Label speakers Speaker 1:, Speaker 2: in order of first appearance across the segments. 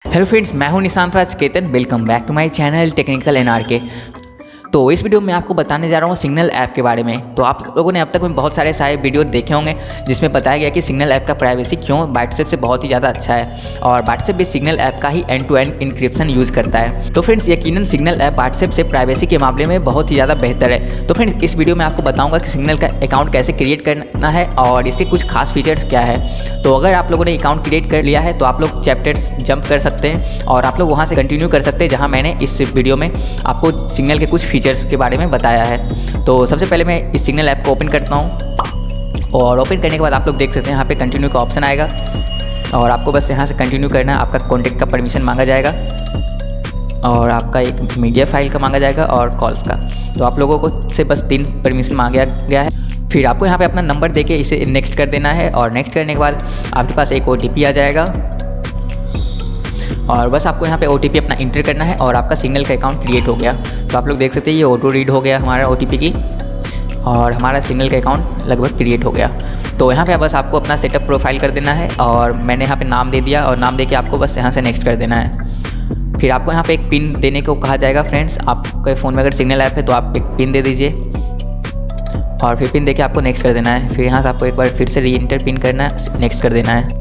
Speaker 1: Hello friends, मैं हूं Nishant Raj Ketan. Welcome back to my channel technical NRK. तो इस वीडियो में आपको बताने जा रहा हूँ सिग्नल ऐप के बारे में। तो आप लोगों ने अब तक में बहुत सारे वीडियो देखे होंगे जिसमें बताया गया कि सिग्नल ऐप का प्राइवेसी क्यों व्हाट्सएप से बहुत ही ज़्यादा अच्छा है और व्हाट्सएप भी सिग्नल ऐप का ही end to end encryption use करता है। तो फ्रेंड्स, यकीनन सिग्नल ऐप व्हाट्सएप से प्राइवेसी के मामले में बहुत ही ज़्यादा बेहतर है। तो फ्रेंड्स, इस वीडियो में आपको बताऊँगा कि सिग्नल का अकाउंट कैसे क्रिएट करना है और इसके कुछ खास फीचर्स क्या है। तो अगर आप लोगों ने अकाउंट क्रिएट कर लिया है तो आप लोग चैप्टर्स जंप कर सकते हैं और आप लोग वहाँ से कंटिन्यू कर सकते हैं जहाँ मैंने इस वीडियो में आपको सिग्नल के कुछ फीचर्स के बारे में बताया है। तो सबसे पहले मैं इस सिग्नल ऐप को ओपन करता हूँ और ओपन करने के बाद आप लोग देख सकते हैं यहाँ पे कंटिन्यू का ऑप्शन आएगा और आपको बस यहाँ से कंटिन्यू करना है। आपका कॉन्टैक्ट का परमिशन मांगा जाएगा और आपका एक मीडिया फाइल का मांगा जाएगा और कॉल्स का। तो आप लोगों को से बस 3 परमिशन मांगा गया है। फिर आपको यहाँ पे अपना नंबर देके इसे नेक्स्ट कर देना है और नेक्स्ट करने के बाद आपके पास एक OTP आ जाएगा और बस आपको यहाँ पे OTP अपना इंटर करना है और आपका सिग्नल का अकाउंट क्रिएट हो गया। तो आप लोग देख सकते हैं ये ऑटो रीड हो गया हमारा OTP की और हमारा सिग्नल का अकाउंट लगभग क्रिएट हो गया। तो यहाँ पे बस आपको अपना सेटअप प्रोफाइल कर देना है और मैंने यहाँ पे नाम दे दिया और नाम दे के आपको बस यहाँ से नेक्स्ट कर देना है। फिर आपको यहाँ पे एक पिन देने को कहा जाएगा। फ्रेंड्स, आपके फ़ोन में अगर सिग्नल ऐप है तो आप एक पिन दे दीजिए और फिर पिन देके आपको नेक्स्ट कर देना है। फिर यहाँ से आपको एक बार फिर से री इंटर पिन करना है, नेक्स्ट कर देना है।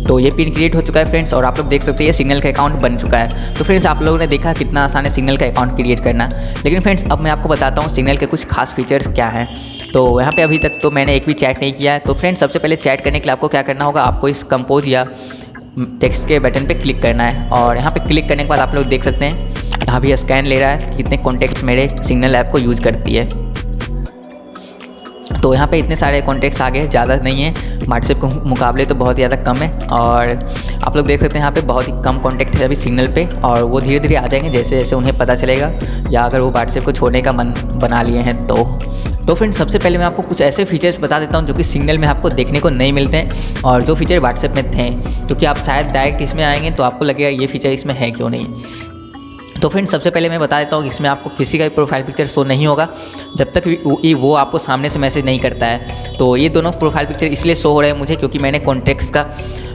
Speaker 1: तो ये पिन क्रिएट हो चुका है फ्रेंड्स और आप लोग देख सकते हैं ये सिग्नल का अकाउंट बन चुका है। तो फ्रेंड्स, आप लोगों ने देखा कितना आसान है सिग्नल का अकाउंट क्रिएट करना। लेकिन फ्रेंड्स, अब मैं आपको बताता हूँ सिग्नल के कुछ खास फीचर्स क्या हैं। तो यहाँ पे अभी तक तो मैंने एक भी चैट नहीं किया है। तो फ्रेंड्स, सबसे पहले चैट करने के लिए आपको क्या करना होगा, आपको इस कंपोज या टेक्स्ट के बटन पे क्लिक करना है और यहाँ पे क्लिक करने के बाद आप लोग देख सकते हैं यहाँ भी स्कैन ले रहा है कि कितने कॉन्टैक्ट्स मेरे सिग्नल ऐप को यूज़ करती है। तो यहाँ पे इतने सारे कॉन्टैक्ट्स आ गए, ज़्यादा नहीं है, व्हाट्सएप के मुकाबले तो बहुत ज़्यादा कम है। और आप लोग देख सकते हैं यहाँ पे बहुत ही कम कॉन्टैक्ट है अभी सिग्नल पे और वो धीरे धीरे आ जाएंगे जैसे जैसे उन्हें पता चलेगा या अगर वो व्हाट्सएप को छोड़ने का मन बना लिए हैं तो फ्रेंड्स, सबसे पहले मैं आपको कुछ ऐसे फीचर्स बता देता हूँ जो कि सिग्नल में आपको देखने को नहीं मिलते हैं और जो फीचर व्हाट्सएप में थे, क्योंकि आप शायद डायरेक्ट इसमें आएंगे तो आपको लगेगा ये फीचर इसमें है क्यों नहीं। तो फ्रेंड्स, सबसे पहले मैं बता देता हूँ कि इसमें आपको किसी का भी प्रोफाइल पिक्चर शो नहीं होगा जब तक वो आपको सामने से मैसेज नहीं करता है। तो ये दोनों प्रोफाइल पिक्चर इसलिए शो हो रहे हैं मुझे क्योंकि मैंने कॉन्टैक्ट्स का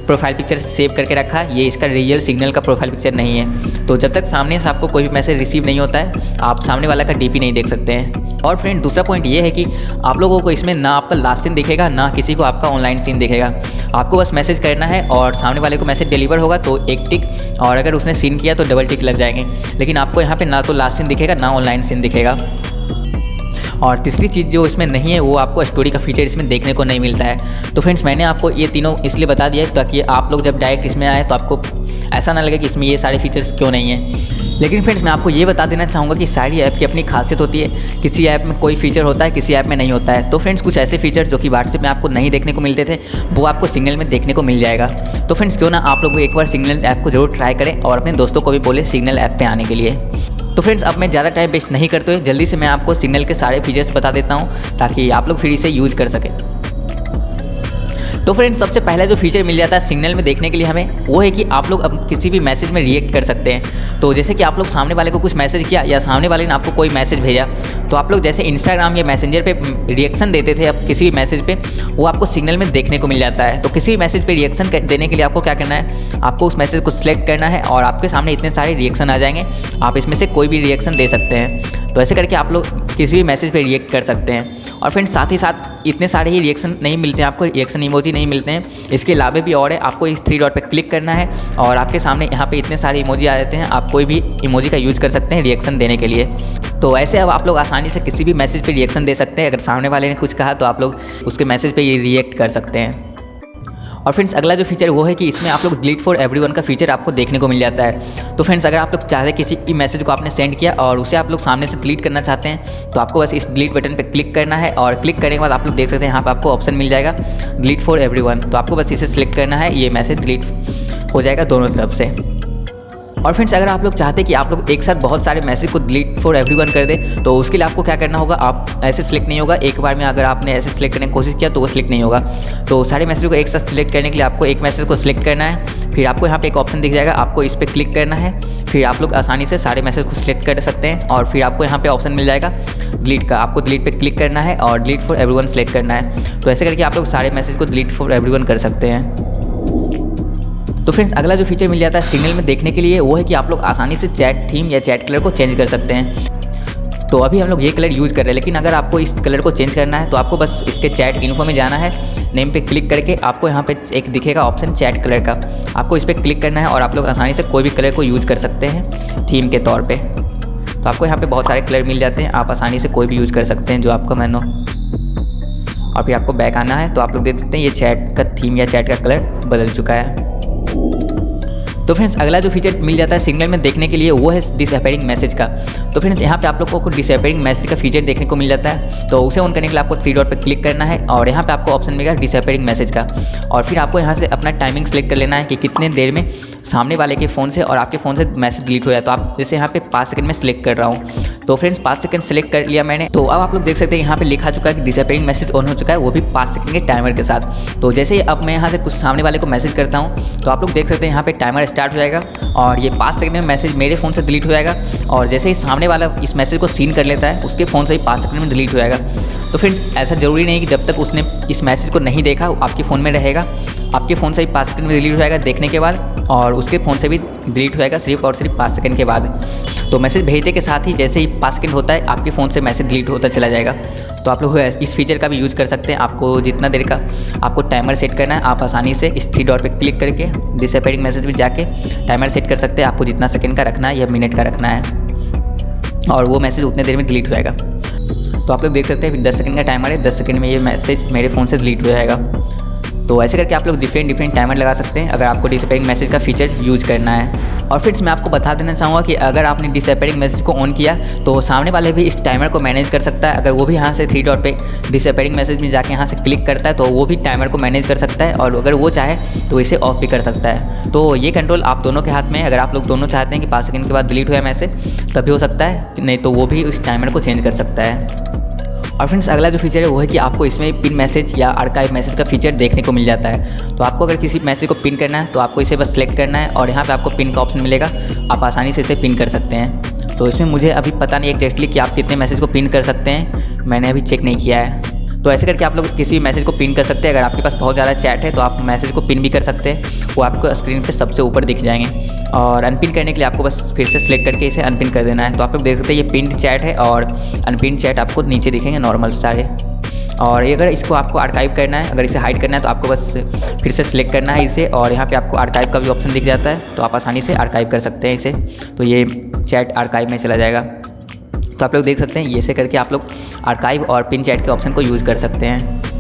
Speaker 1: प्रोफाइल पिक्चर सेव करके रखा है। ये इसका रियल सिग्नल का प्रोफाइल पिक्चर नहीं है। तो जब तक सामने से आपको कोई भी मैसेज रिसीव नहीं होता है आप सामने वाला का DP नहीं देख सकते हैं। और फ्रेंड, दूसरा पॉइंट ये है कि आप लोगों को इसमें ना आपका लास्ट सीन दिखेगा ना किसी को आपका ऑनलाइन सीन दिखेगा। आपको बस मैसेज करना है और सामने वाले को मैसेज डिलीवर होगा तो एक टिक और अगर उसने सीन किया तो डबल टिक लग जाएंगे। लेकिन आपको यहाँ पे ना तो लास्ट सीन दिखेगा ना ऑनलाइन सीन दिखेगा। और तीसरी चीज़ जो इसमें नहीं है वो आपको स्टोरी का फीचर इसमें देखने को नहीं मिलता है। तो फ्रेंड्स, मैंने आपको ये तीनों इसलिए बता दिया ताकि आप लोग जब डायरेक्ट इसमें आए तो आपको ऐसा ना लगे कि इसमें ये सारे फीचर्स क्यों नहीं है। लेकिन फ्रेंड्स, मैं आपको ये बता देना चाहूँगा कि सारी ऐप की अपनी खासियत होती है। किसी ऐप में कोई फीचर होता है, किसी ऐप में नहीं होता है। तो फ्रेंड्स, कुछ ऐसे फीचर जो कि व्हाट्सएप में आपको नहीं देखने को मिलते थे वो आपको सिग्नल में देखने को मिल जाएगा। तो फ्रेंड्स, क्यों ना आप लोग एक बार सिग्नल ऐप को जरूर ट्राई करें और अपने दोस्तों को भी बोले सिग्नल ऐप पे आने के लिए। तो फ्रेंड्स, अब मैं ज़्यादा टाइम वेस्ट नहीं करते हुए जल्दी से मैं आपको सिग्नल के सारे फीचर्स बता देता हूँ ताकि आप लोग फिर इसे यूज़ कर सकें। तो फ्रेंड्स, सबसे पहला जो फीचर मिल जाता है सिग्नल में देखने के लिए हमें वो है कि आप लोग अब किसी भी मैसेज में रिएक्ट कर सकते हैं। तो जैसे कि आप लोग सामने वाले को कुछ मैसेज किया या सामने वाले ने आपको कोई मैसेज भेजा तो आप लोग जैसे इंस्टाग्राम या मैसेंजर पे रिएक्शन देते थे अब किसी भी मैसेज पे, वो आपको सिग्नल में देखने को मिल जाता है। तो किसी भी मैसेज पे रिएक्शन देने के लिए आपको क्या करना है, आपको उस मैसेज को सिलेक्ट करना है और आपके सामने इतने सारे रिएक्शन आ जाएंगे। आप इसमें से कोई भी रिएक्शन दे सकते हैं। तो ऐसे करके आप लोग किसी भी मैसेज पे रिएक्ट कर सकते हैं। और फ्रेंड्स, साथ ही साथ इतने सारे ही रिएक्शन नहीं मिलते हैं आपको, रिएक्शन इमोजी नहीं मिलते हैं, इसके अलावा भी और है। आपको इस 3 डॉट पे क्लिक करना है और आपके सामने यहाँ पे इतने सारे इमोजी आ जाते हैं। आप कोई भी इमोजी का यूज़ कर सकते हैं रिएक्शन देने के लिए। तो ऐसे अब आप लोग आसानी से किसी भी मैसेज पे रिएक्शन दे सकते हैं। अगर सामने वाले ने कुछ कहा तो आप लोग उसके मैसेज पे ये रिएक्ट कर सकते हैं। और फ्रेंड्स, अगला जो फीचर वो है कि इसमें आप लोग डिलीट फॉर एवरीवन का फीचर आपको देखने को मिल जाता है। तो फ्रेंड्स, अगर आप लोग चाहते हैं किसी मैसेज को आपने सेंड किया और उसे आप लोग सामने से डिलीट करना चाहते हैं तो आपको बस इस डिलीट बटन पे क्लिक करना है और क्लिक करने के बाद आप लोग देख सकते हैं यहाँ पर आपको ऑप्शन मिल जाएगा डिलीट फॉर एवरीवन। तो आपको बस इसे सिलेक्ट करना है, ये मैसेज डिलीट हो जाएगा दोनों तरफ से। और फ्रेंड्स, अगर आप लोग चाहते हैं कि आप लोग एक साथ बहुत सारे मैसेज को डिलीट फॉर एवरीवन कर दें तो उसके लिए आपको क्या करना होगा, आप ऐसे सिलेक्ट नहीं होगा एक बार में। अगर आपने ऐसे सिलेक्ट करने की कोशिश किया तो वो सिलेक्ट नहीं होगा। तो सारे मैसेज को एक साथ सिलेक्ट करने के लिए आपको एक मैसेज को सिलेक्ट करना है। फिर आपको यहाँ पे एक ऑप्शन दिख जाएगा, आपको इस पर क्लिक करना है। फिर आप लोग आसानी से सारे मैसेज को सिलेक्ट कर सकते हैं और फिर आपको यहाँ पे ऑप्शन मिल जाएगा डिलीट का। आपको डिलीट पे क्लिक करना है और डिलीट फॉर एवरीवन सेलेक्ट करना है। तो ऐसे करके आप लोग सारे मैसेज को डिलीट फॉर एवरीवन कर सकते हैं। तो फ्रेंड्स अगला जो फीचर मिल जाता है सिग्नल में देखने के लिए वो है कि आप लोग आसानी से चैट थीम या चैट कलर को चेंज कर सकते हैं। तो अभी हम लोग ये कलर यूज़ कर रहे हैं, लेकिन अगर आपको इस कलर को चेंज करना है तो आपको बस इसके चैट इन्फो में जाना है, नेम पे क्लिक करके आपको यहाँ पे एक दिखेगा ऑप्शन चैट कलर का, आपको इस पर क्लिक करना है और आप लोग आसानी से कोई भी कलर को यूज़ कर सकते हैं थीम के तौर पे। तो आपको यहाँ पे बहुत सारे कलर मिल जाते हैं, आप आसानी से कोई भी यूज़ कर सकते हैं जो आपका मन हो। और फिर आपको बैक आना है तो आप लोग देख सकते हैं ये चैट का थीम या चैट का कलर बदल चुका है। तो फ्रेंड्स अगला जो फीचर मिल जाता है सिग्नल में देखने के लिए वो है डिसअपीयरिंग मैसेज का। तो फ्रेंड्स यहाँ पे आप लोगों को डिसअपीयरिंग मैसेज का फीचर देखने को मिल जाता है। तो उसे ऑन करने के लिए आपको 3 डॉट पे क्लिक करना है और यहाँ पे आपको ऑप्शन मिलेगा डिसअपीयरिंग मैसेज का। और फिर आपको यहाँ से अपना टाइमिंग सेलेक्ट कर लेना है कि कितने देर में सामने वाले के फ़ोन से और आपके फ़ोन से मैसेज डिलीट हो जाए। तो आप जैसे यहाँ पे 5 सेकंड में सेलेक्ट कर रहा हूँ। तो फ्रेंड्स 5 सेकंड सेलेक्ट कर लिया मैंने। तो अब आप लोग देख सकते हैं यहाँ पे लिखा चुका है कि डिसअपीयरिंग मैसेज ऑन हो चुका है, वो भी 5 सेकंड के टाइमर के साथ। तो जैसे ही अब मैं यहाँ से कुछ सामने वाले को मैसेज करता हूँ तो आप लोग देख सकते हैं यहाँ पे टाइमर स्टार्ट हो जाएगा और ये 5 सेकंड में मैसेज मेरे फ़ोन से डिलीट हो जाएगा। और जैसे ही सामने वाला इस मैसेज को सीन कर लेता है उसके फ़ोन से ही 5 सेकंड में डिलीट हो जाएगा। तो फ्रेंड्स ऐसा ज़रूरी नहीं कि जब तक उसने इस मैसेज को नहीं देखा आपके फ़ोन में रहेगा, आपके फ़ोन से ही 5 सेकंड में डिलीट हो जाएगा देखने के बाद, और उसके फ़ोन से भी डिलीट हो जाएगा सिर्फ और सिर्फ 5 सेकंड के बाद। तो मैसेज भेजने के साथ ही जैसे ही 5 सेकंड होता है आपके फ़ोन से मैसेज डिलीट होता चला जाएगा। तो आप लोग इस फीचर का भी यूज़ कर सकते हैं। आपको जितना देर का आपको टाइमर सेट करना है आप आसानी से इस 3 डॉट पे क्लिक करके डिसअपीयरिंग मैसेज में जाके टाइमर सेट कर सकते हैं। आपको जितना सेकंड का रखना है या मिनट का रखना है और वो मैसेज उतने देर में डिलीट हो जाएगा। तो आप लोग देख सकते हैं फिर 10 सेकंड का टाइमर है, 10 सेकंड में ये मैसेज मेरे फ़ोन से डिलीट हो जाएगा। तो ऐसे करके आप लोग डिफरेंट टाइमर लगा सकते हैं अगर आपको डिसअपीयरिंग मैसेज का फीचर यूज़ करना है। और फ्रेंड्स मैं आपको बता देना चाहूँगा कि अगर आपने डिसअपीयरिंग मैसेज को ऑन किया तो सामने वाले भी इस टाइमर को मैनेज कर सकता है। अगर वो भी यहाँ से 3 डॉट पे डिसअपीयरिंग मैसेज में जाके यहाँ से क्लिक करता है तो वो भी टाइमर को मैनेज कर सकता है, और अगर वो चाहे तो इसे ऑफ भी कर सकता है। तो ये कंट्रोल आप दोनों के हाथ में है। अगर आप लोग दोनों चाहते हैं कि 5 सेकंड के बाद डिलीट हुआ मैसेज तभी हो सकता है, नहीं तो वो भी उस टाइमर को चेंज कर सकता है। और फ्रेंड्स अगला जो फीचर है वो है कि आपको इसमें पिन मैसेज या आर्काइव मैसेज का फीचर देखने को मिल जाता है। तो आपको अगर किसी मैसेज को पिन करना है तो आपको इसे बस सेलेक्ट करना है और यहाँ पे आपको पिन का ऑप्शन मिलेगा, आप आसानी से इसे पिन कर सकते हैं। तो इसमें मुझे अभी पता नहीं एग्जैक्टली कि आप कितने मैसेज को पिन कर सकते हैं, मैंने अभी चेक नहीं किया है। तो ऐसे करके आप लोग किसी भी मैसेज को पिन कर सकते हैं। अगर आपके पास बहुत ज़्यादा चैट है तो आप मैसेज को पिन भी कर सकते हैं, वो आपको स्क्रीन पे सबसे ऊपर दिख जाएंगे। और अनपिन करने के लिए आपको बस फिर से सिलेक्ट करके इसे अनपिन कर देना है। तो आप लोग देख सकते हैं ये पिन चैट है और अनपिन चैट आपको नीचे दिखेंगे नॉर्मल सारे। और अगर इसको आपको आर्काइव करना है, अगर इसे हाइड करना है तो आपको बस फिर से सिलेक्ट करना है इसे, और यहाँ पे आपको आर्काइव का भी ऑप्शन दिख जाता है। तो आप आसानी से आर्काइव कर सकते हैं इसे, तो ये चैट आर्काइव में चला जाएगा। तो आप लोग देख सकते हैं ये से करके आप लोग आर्काइव और पिन चैट के ऑप्शन को यूज़ कर सकते हैं।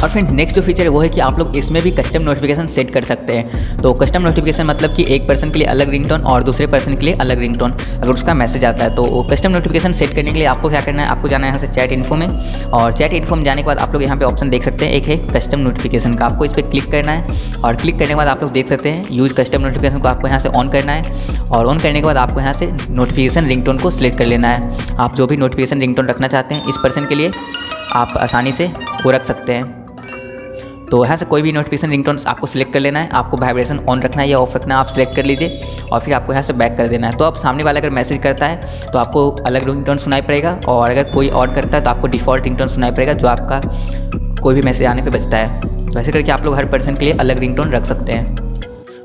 Speaker 1: और फ्रेंड्स नेक्स्ट जो फीचर है वो है कि आप लोग इसमें भी कस्टम नोटिफिकेशन सेट कर सकते हैं। तो कस्टम नोटिफिकेशन मतलब कि एक पर्सन के लिए अलग रिंगटोन और दूसरे पर्सन के लिए अलग रिंगटोन अगर उसका मैसेज आता है। तो कस्टम नोटिफिकेशन सेट करने के लिए आपको क्या करना है, आपको जाना है यहाँ से चैट इन्फो में, और चैट इन्फो में जाने के बाद आप लोग यहाँ पे ऑप्शन देख सकते हैं, एक है कस्टम नोटिफिकेशन का, आपको इस पर क्लिक करना है। और क्लिक करने के बाद आप लोग देख सकते हैं यूज़ कस्टम नोटिफिकेशन को आपको यहाँ से ऑन करना है। और ऑन करने के बाद आपको यहाँ से नोटिफिकेशन रिंगटोन को सिलेक्ट कर लेना है। आप जो भी नोटिफिकेशन रिंगटोन रखना चाहते हैं इस पर्सन के लिए आप आसानी से वो रख सकते हैं। तो यहाँ से कोई भी नोटिफिकेशन रिंगटोन आपको सिलेक्ट कर लेना है, आपको वाइब्रेशन ऑन रखना है या ऑफ रखना है आप सिलेक्ट कर लीजिए, और फिर आपको यहाँ से बैक कर देना है। तो अब सामने वाला अगर मैसेज करता है तो आपको अलग रिंगटोन सुनाई पड़ेगा, और अगर कोई और करता है तो आपको डिफ़ॉल्ट रिंगटोन सुनाई पड़ेगा जो आपका कोई भी मैसेज आने पे बजता है। तो ऐसे करके आप लोग हर पर्सन के लिए अलग रिंगटोन रख सकते हैं।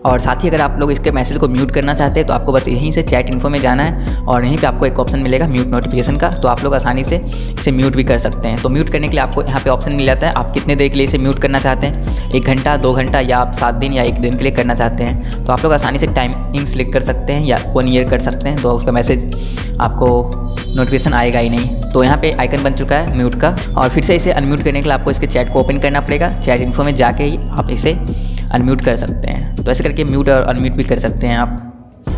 Speaker 1: और साथ ही अगर आप लोग इसके मैसेज को म्यूट करना चाहते हैं तो आपको बस यहीं से चैट इन्फो में जाना है और यहीं पे आपको एक ऑप्शन मिलेगा म्यूट नोटिफिकेशन का। तो आप लोग आसानी से इसे म्यूट भी कर सकते हैं। तो म्यूट करने के लिए आपको यहाँ पे ऑप्शन मिल जाता है, आप कितने देर के लिए इसे म्यूट करना चाहते हैं, 1 घंटा 2 घंटा या आप 7 दिन या 1 दिन के लिए करना चाहते हैं। तो आप लोग आसानी से टाइमिंग सेलेक्ट कर सकते हैं या 1 ईयर कर सकते हैं, तो उसका मैसेज आपको नोटिफिकेशन आएगा ही नहीं। तो यहाँ पे आइकन बन चुका है म्यूट का, और फिर से इसे अनम्यूट करने के लिए आपको इसके चैट को ओपन करना पड़ेगा। चैट इन्फो में जाके ही आप इसे अनम्यूट कर सकते हैं। तो ऐसे करके म्यूट और अनम्यूट भी कर सकते हैं आप।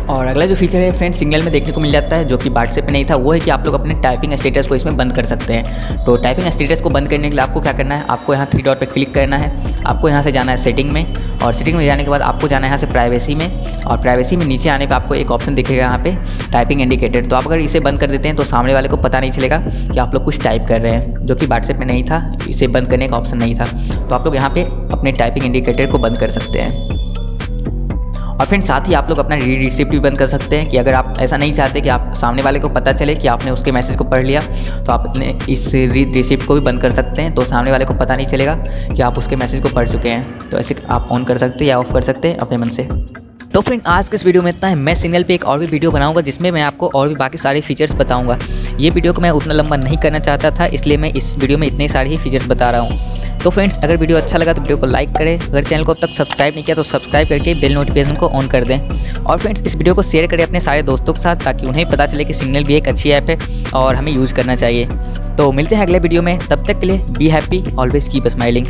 Speaker 1: और अगला जो फीचर है फ्रेंड्स सिग्नल में देखने को मिल जाता है जो कि व्हाट्सएप में नहीं था, वो है कि आप लोग अपने टाइपिंग स्टेटस को इसमें बंद कर सकते हैं। तो टाइपिंग स्टेटस को बंद करने के लिए आपको क्या करना है, आपको यहाँ 3 डॉट पे क्लिक करना है, आपको यहाँ से जाना है सेटिंग में, और सेटिंग में जाने के बाद आपको जाना है यहाँ से प्राइवेसी में, और प्राइवेसी में नीचे आने पर आपको एक ऑप्शन दिखेगा यहाँ पे टाइपिंग इंडिकेटर। तो आप अगर इसे बंद कर देते हैं तो सामने वाले को पता नहीं चलेगा कि आप लोग कुछ टाइप कर रहे हैं, जो कि व्हाट्सएप में नहीं था, इसे बंद करने का ऑप्शन नहीं था। तो आप लोग यहाँ पे अपने टाइपिंग इंडिकेटर को बंद कर सकते हैं। और फ्रेंड्स साथ ही आप लोग अपना रीड रिसिप्ट भी बंद कर सकते हैं कि अगर आप ऐसा नहीं चाहते कि आप सामने वाले को पता चले कि आपने उसके मैसेज को पढ़ लिया, तो आप अपने इस रीड रिसिप्ट को भी बंद कर सकते हैं, तो सामने वाले को पता नहीं चलेगा कि आप उसके मैसेज को पढ़ चुके हैं। तो ऐसे आप ऑन कर सकते हैं या ऑफ कर सकते हैं अपने मन से। तो फ्रेंड आज के इस वीडियो में इतना है। मैं सिग्नल पे एक और भी वीडियो बनाऊंगा जिसमें मैं आपको और भी बाकी सारे फीचर्स बताऊंगा। ये वीडियो को मैं उतना लंबा नहीं करना चाहता था, इसलिए मैं इस वीडियो में इतने सारे ही फीचर्स बता रहा हूँ। तो फ्रेंड्स अगर वीडियो अच्छा लगा तो वीडियो को लाइक करें, अगर चैनल को अब तक सब्सक्राइब नहीं किया तो सब्सक्राइब करके बेल नोटिफिकेशन को ऑन कर दें। और फ्रेंड्स इस वीडियो को शेयर करें अपने सारे दोस्तों के साथ, ताकि उन्हें पता चले कि सिग्नल भी एक अच्छी ऐप है और हमें यूज़ करना चाहिए। तो मिलते हैं अगले वीडियो में, तब तक के लिए be happy, always keep smiling.